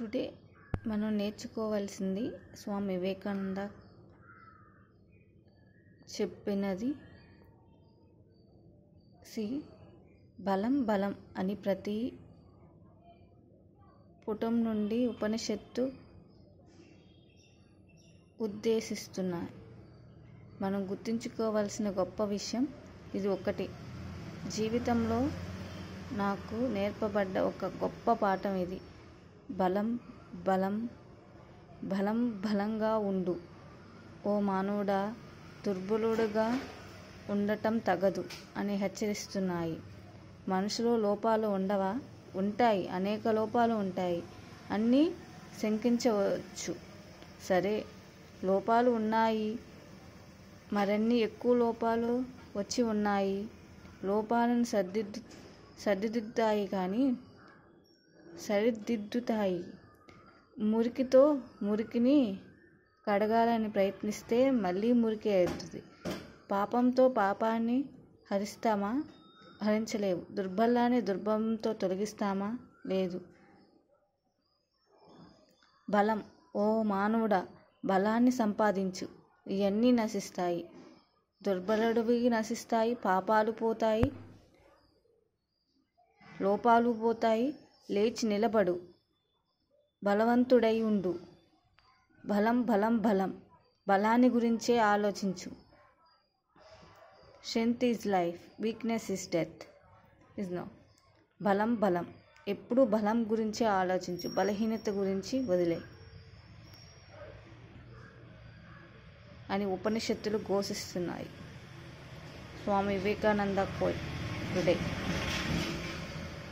Today మనం నేర్చుకోవాల్సింది స్వామి వివేకానంద చెప్పినది. బలం బలం అని ప్రతి పుటం నుండి ఉపనిషత్తు ఉద్దేశిస్తున్నాయి. మనం గుర్తుంచుకోవాల్సిన గొప్ప విషయం ఇది ఒక్కటి. జీవితంలో నాకు నేర్పబడ్డ ఒక గొప్ప పాఠం ఇది. బలం బలం బలం బలంగా ఉండు ఓ మానవుడా, దుర్బలుడుగా ఉండటం తగదు అని హెచ్చరిస్తున్నాయి. మనుషులో లోపాలు ఉండవా? ఉంటాయి, అనేక లోపాలు ఉంటాయి. అన్నీ శంకించవచ్చు. సరే, లోపాలు ఉన్నాయి, మరిన్ని ఎక్కువ లోపాలు వచ్చి ఉన్నాయి. లోపాలను సరిదిద్దుతాయి. మురికితో మురికిని కడగాలని ప్రయత్నిస్తే మళ్ళీ మురికే అవుతుంది. పాపంతో పాపాన్ని హరిస్తామా? హరించలేవు. దుర్బలాన్ని దుర్బలంతో తొలగిస్తామా? లేదు. బలం ఓ మానవుడా, బలాన్ని సంపాదించు. ఇవన్నీ నశిస్తాయి. దుర్బలుడివి నశిస్తాయి, పాపాలు పోతాయి, లోపాలు పోతాయి. లేచి నిలబడు, బలవంతుడై ఉండు. బలం బలం బలం బలాన్ని గురించే ఆలోచించు. Strength is life, weakness is death. బలం బలం ఎప్పుడు బలం గురించే ఆలోచించు, బలహీనత గురించి వదిలే అని ఉపనిషత్తులు ఘోషిస్తున్నాయి. Swami Vivekananda coat today.